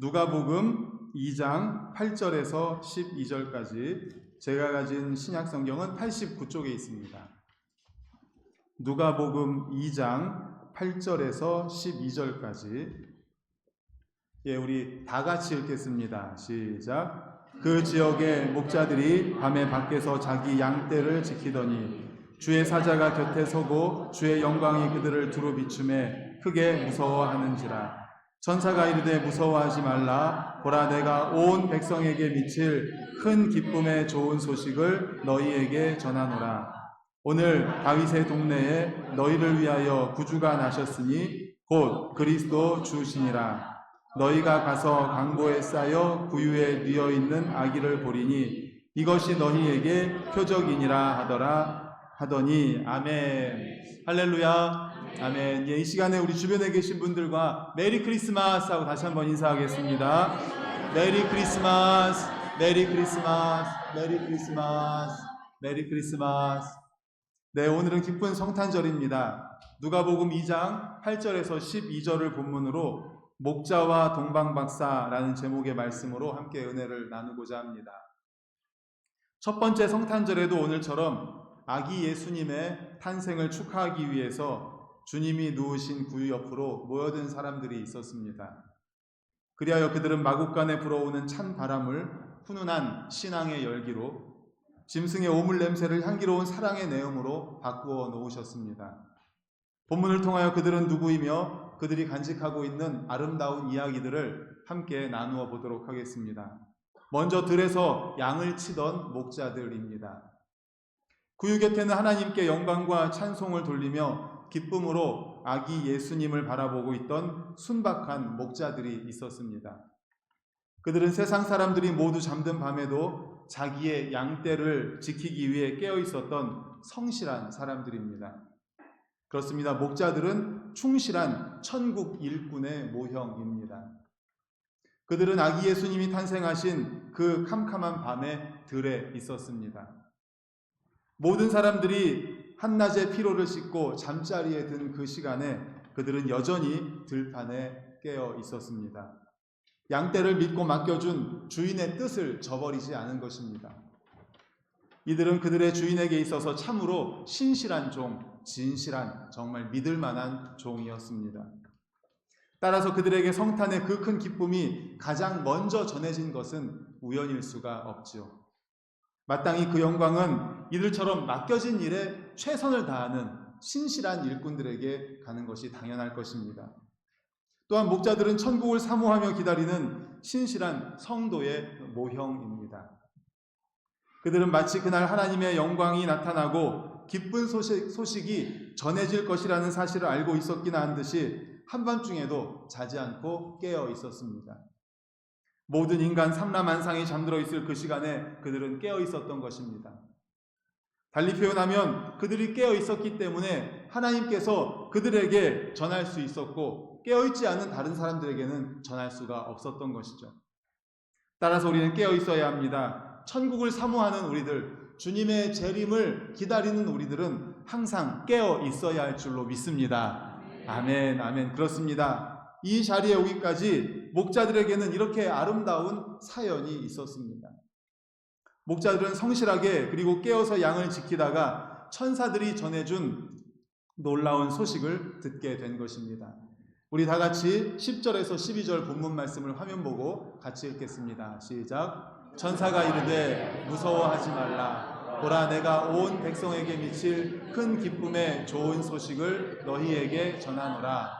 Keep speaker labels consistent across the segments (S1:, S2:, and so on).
S1: 누가복음 2장 8절에서 12절까지 제가 가진 신약 성경은 89쪽에 있습니다. 누가복음 2장 8절에서 12절까지 우리 다 같이 읽겠습니다. 시작. 그 지역의 목자들이 밤에 밖에서 자기 양떼를 지키더니 주의 사자가 곁에 서고 주의 영광이 그들을 두루 비추매 크게 무서워하는지라. 천사가 이르되 무서워하지 말라. 보라, 내가 온 백성에게 미칠 큰 기쁨의 좋은 소식을 너희에게 전하노라. 오늘 다윗의 동네에 너희를 위하여 구주가 나셨으니 곧 그리스도 주시니라. 너희가 가서 강보에 쌓여 구유에 뉘어 있는 아기를 보리니 이것이 너희에게 표적이니라 하더니 아멘. 할렐루야. 아멘. 이 시간에 우리 주변에 계신 분들과 메리 크리스마스 하고 다시 한번 인사하겠습니다. 메리 크리스마스, 메리 크리스마스, 메리 크리스마스, 메리 크리스마스. 네, 오늘은 기쁜 성탄절입니다. 누가복음 2장 8절에서 12절을 본문으로 목자와 동방박사라는 제목의 말씀으로 함께 은혜를 나누고자 합니다. 첫 번째 성탄절에도 오늘처럼 아기 예수님의 탄생을 축하하기 위해서 주님이 누우신 구유 옆으로 모여든 사람들이 있었습니다. 그리하여 그들은 마국간에 불어오는 찬 바람을 훈훈한 신앙의 열기로, 짐승의 오물 냄새를 향기로운 사랑의 내음으로 바꾸어 놓으셨습니다. 본문을 통하여 그들은 누구이며 그들이 간직하고 있는 아름다운 이야기들을 함께 나누어 보도록 하겠습니다. 먼저 들에서 양을 치던 목자들입니다. 구유 곁에는 하나님께 영광과 찬송을 돌리며 기쁨으로 아기 예수님을 바라보고 있던 순박한 목자들이 있었습니다. 그들은 세상 사람들이 모두 잠든 밤에도 자기의 양떼를 지키기 위해 깨어 있었던 성실한 사람들입니다. 그렇습니다. 목자들은 충실한 천국 일꾼의 모형입니다. 그들은 아기 예수님이 탄생하신 그 캄캄한 밤에 들에 있었습니다. 모든 사람들이 한낮의 피로를 씻고 잠자리에 든 그 시간에 그들은 여전히 들판에 깨어 있었습니다. 양떼를 믿고 맡겨준 주인의 뜻을 저버리지 않은 것입니다. 이들은 그들의 주인에게 있어서 참으로 신실한 종, 진실한, 정말 믿을 만한 종이었습니다. 따라서 그들에게 성탄의 그 큰 기쁨이 가장 먼저 전해진 것은 우연일 수가 없죠. 마땅히 그 영광은 이들처럼 맡겨진 일에 최선을 다하는 신실한 일꾼들에게 가는 것이 당연할 것입니다. 또한 목자들은 천국을 사모하며 기다리는 신실한 성도의 모형입니다. 그들은 마치 그날 하나님의 영광이 나타나고 기쁜 소식이 전해질 것이라는 사실을 알고 있었기나 한 듯이 한밤중에도 자지 않고 깨어 있었습니다. 모든 인간 삼라만상이 잠들어 있을 그 시간에 그들은 깨어 있었던 것입니다. 달리 표현하면 그들이 깨어 있었기 때문에 하나님께서 그들에게 전할 수 있었고 깨어 있지 않은 다른 사람들에게는 전할 수가 없었던 것이죠. 따라서 우리는 깨어 있어야 합니다. 천국을 사모하는 우리들, 주님의 재림을 기다리는 우리들은 항상 깨어 있어야 할 줄로 믿습니다. 아멘, 아멘. 그렇습니다. 이 자리에 오기까지 목자들에게는 이렇게 아름다운 사연이 있었습니다. 목자들은 성실하게 그리고 깨어서 양을 지키다가 천사들이 전해준 놀라운 소식을 듣게 된 것입니다. 우리 다 같이 10절에서 12절 본문 말씀을 화면 보고 같이 읽겠습니다. 시작. 천사가 이르되 무서워하지 말라. 보라, 내가 온 백성에게 미칠 큰 기쁨의 좋은 소식을 너희에게 전하노라.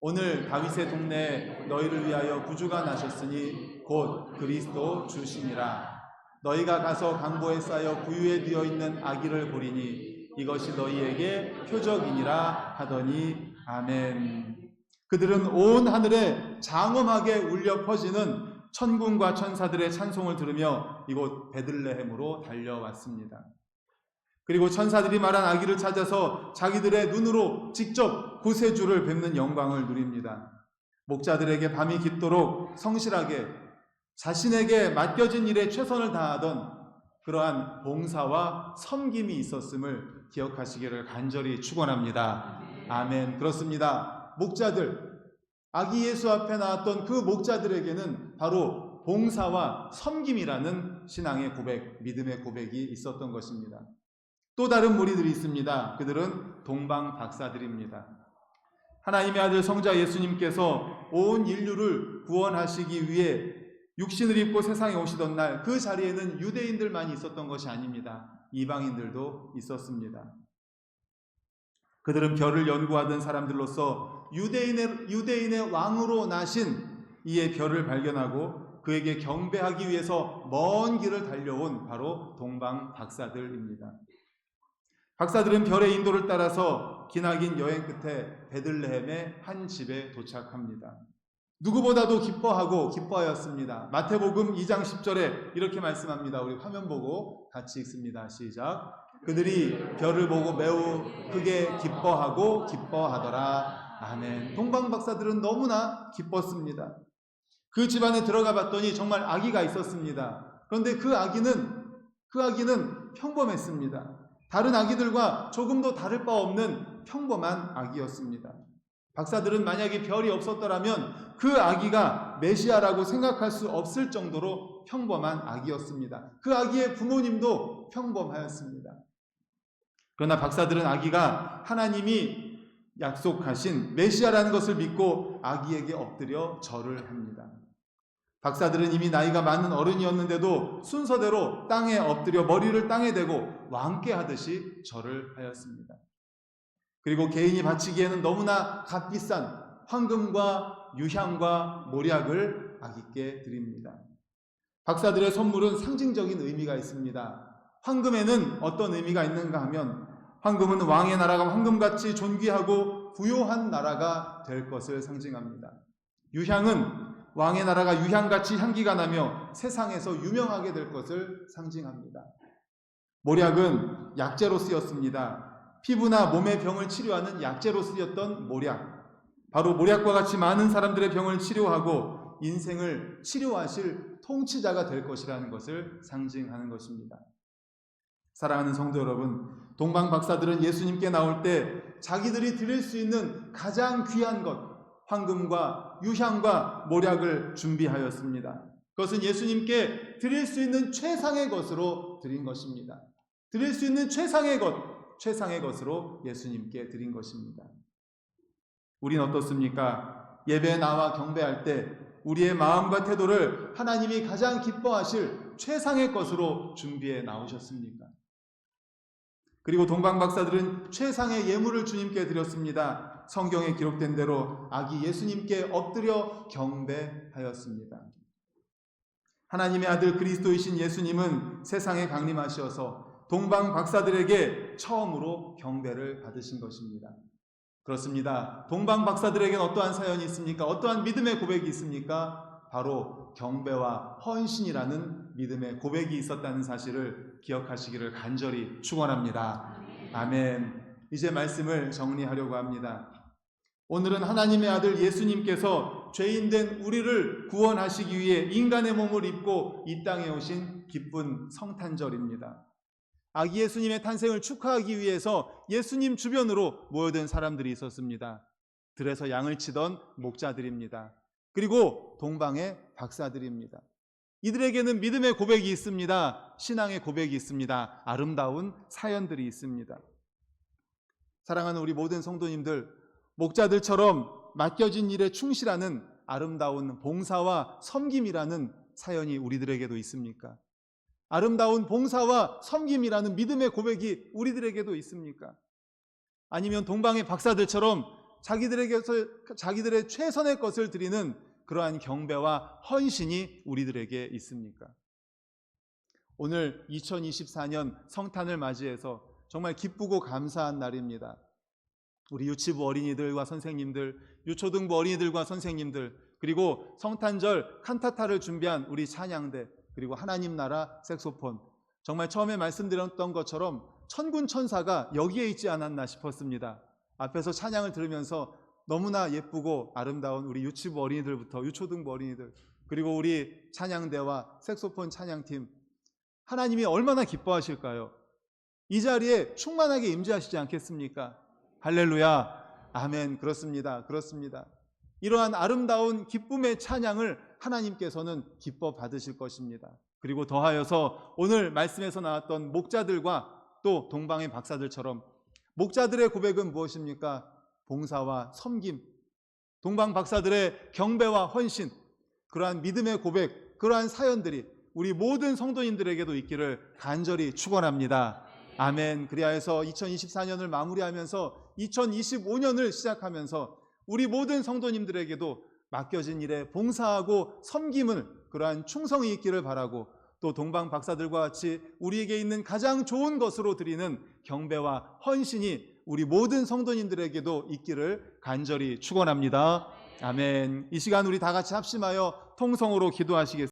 S1: 오늘 다윗의 동네에 너희를 위하여 구주가 나셨으니 곧 그리스도 주시니라. 너희가 가서 강보에 쌓여 구유에 뉘어 있는 아기를 보리니 이것이 너희에게 표적이니라 하더니 아멘. 그들은 온 하늘에 장엄하게 울려 퍼지는 천군과 천사들의 찬송을 들으며 이곳 베들레헴으로 달려왔습니다. 그리고 천사들이 말한 아기를 찾아서 자기들의 눈으로 직접 구세주를 뵙는 영광을 누립니다. 목자들에게 밤이 깊도록 성실하게 자신에게 맡겨진 일에 최선을 다하던 그러한 봉사와 섬김이 있었음을 기억하시기를 간절히 축원합니다. 아멘. 그렇습니다. 목자들, 아기 예수 앞에 나왔던 그 목자들에게는 바로 봉사와 섬김이라는 신앙의 고백, 믿음의 고백이 있었던 것입니다. 또 다른 무리들이 있습니다. 그들은 동방 박사들입니다. 하나님의 아들 성자 예수님께서 온 인류를 구원하시기 위해 육신을 입고 세상에 오시던 날 그 자리에는 유대인들만 있었던 것이 아닙니다. 이방인들도 있었습니다. 그들은 별을 연구하던 사람들로서 유대인의 왕으로 나신 이의 별을 발견하고 그에게 경배하기 위해서 먼 길을 달려온 바로 동방 박사들입니다. 박사들은 별의 인도를 따라서 기나긴 여행 끝에 베들레헴의 한 집에 도착합니다. 누구보다도 기뻐하였습니다. 마태복음 2장 10절에 이렇게 말씀합니다. 우리 화면 보고 같이 읽습니다. 시작. 그들이 별을 보고 매우 크게 기뻐하더라. 아멘. 동방 박사들은 너무나 기뻤습니다. 그 집안에 들어가 봤더니 정말 아기가 있었습니다. 그런데 그 아기는 평범했습니다. 다른 아기들과 조금도 다를 바 없는 평범한 아기였습니다. 박사들은 만약에 별이 없었더라면 그 아기가 메시아라고 생각할 수 없을 정도로 평범한 아기였습니다. 그 아기의 부모님도 평범하였습니다. 그러나 박사들은 아기가 하나님이 약속하신 메시아라는 것을 믿고 아기에게 엎드려 절을 합니다. 박사들은 이미 나이가 많은 어른이었는데도 순서대로 땅에 엎드려 머리를 땅에 대고 왕께 절을 하였습니다. 그리고 개인이 바치기에는 너무나 값비싼 황금과 유향과 모략을 아기께 드립니다. 박사들의 선물은 상징적인 의미가 있습니다. 황금에는 어떤 의미가 있는가 하면 황금은 왕의 나라가 황금같이 존귀하고 부요한 나라가 될 것을 상징합니다. 유향은 왕의 나라가 유향같이 향기가 나며 세상에서 유명하게 될 것을 상징합니다. 모략은 약재로 쓰였습니다. 피부나 몸의 병을 치료하는 약재로 쓰였던 모략. 바로 모략과 같이 많은 사람들의 병을 치료하고 인생을 치료하실 통치자가 될 것이라는 것을 상징하는 것입니다. 사랑하는 성도 여러분, 동방 박사들은 예수님께 나올 때 자기들이 드릴 수 있는 가장 귀한 것, 황금과 유향과 모략을 준비하였습니다. 그것은 예수님께 드릴 수 있는 최상의 것으로 드린 것입니다. 드릴 수 있는 최상의 것으로 예수님께 드린 것입니다. 우린 어떻습니까? 예배에 나와 경배할 때 우리의 마음과 태도를 하나님이 가장 기뻐하실 최상의 것으로 준비해 나오셨습니까? 그리고 동방 박사들은 최상의 예물을 주님께 드렸습니다. 성경에 기록된 대로 아기 예수님께 엎드려 경배하였습니다. 하나님의 아들 그리스도이신 예수님은 세상에 강림하셔서 동방 박사들에게 처음으로 경배를 받으신 것입니다. 그렇습니다. 동방 박사들에게는 어떠한 사연이 있습니까? 어떠한 믿음의 고백이 있습니까? 바로 경배와 헌신이라는 믿음의 고백이 있었다는 사실을 기억하시기를 간절히 축원합니다. 아멘. 이제 말씀을 정리하려고 합니다. 오늘은 하나님의 아들 예수님께서 죄인된 우리를 구원하시기 위해 인간의 몸을 입고 이 땅에 오신 기쁜 성탄절입니다. 아기 예수님의 탄생을 축하하기 위해서 예수님 주변으로 모여든 사람들이 있었습니다. 들에서 양을 치던 목자들입니다. 그리고 동방의 박사들입니다. 이들에게는 믿음의 고백이 있습니다. 신앙의 고백이 있습니다. 아름다운 사연들이 있습니다. 사랑하는 우리 모든 성도님들, 목자들처럼 맡겨진 일에 충실하는 아름다운 봉사와 섬김이라는 사연이 우리들에게도 있습니까? 아름다운 봉사와 섬김이라는 믿음의 고백이 우리들에게도 있습니까? 아니면 동방의 박사들처럼 자기들의 최선의 것을 드리는 그러한 경배와 헌신이 우리들에게 있습니까? 오늘 2024년 성탄을 맞이해서 정말 기쁘고 감사한 날입니다. 우리 유치부 어린이들과 선생님들, 유초등부 어린이들과 선생님들, 그리고 성탄절 칸타타를 준비한 우리 찬양대, 그리고 하나님 나라 색소폰, 정말 처음에 말씀드렸던 것처럼 천군 천사가 여기에 있지 않았나 싶었습니다. 앞에서 찬양을 들으면서 너무나 예쁘고 아름다운 우리 유치부 어린이들부터 유초등부 어린이들, 그리고 우리 찬양대와 색소폰 찬양팀, 하나님이 얼마나 기뻐하실까요? 이 자리에 충만하게 임재하시지 않겠습니까? 할렐루야, 아멘. 그렇습니다. 이러한 아름다운 기쁨의 찬양을 하나님께서는 기뻐 받으실 것입니다. 그리고 더하여서 오늘 말씀에서 나왔던 목자들과 또 동방의 박사들처럼 목자들의 고백은 무엇입니까? 봉사와 섬김, 동방 박사들의 경배와 헌신, 그러한 믿음의 고백, 그러한 사연들이 우리 모든 성도님들에게도 있기를 간절히 축원합니다. 아멘. 그리하여서 2024년을 마무리하면서 2025년을 시작하면서 우리 모든 성도님들에게도 맡겨진 일에 봉사하고 섬김을, 그러한 충성이 있기를 바라고, 또 동방 박사들과 같이 우리에게 있는 가장 좋은 것으로 드리는 경배와 헌신이 우리 모든 성도님들에게도 있기를 간절히 축원합니다. 아멘. 이 시간 우리 다 같이 합심하여 통성으로 기도하시겠습니다.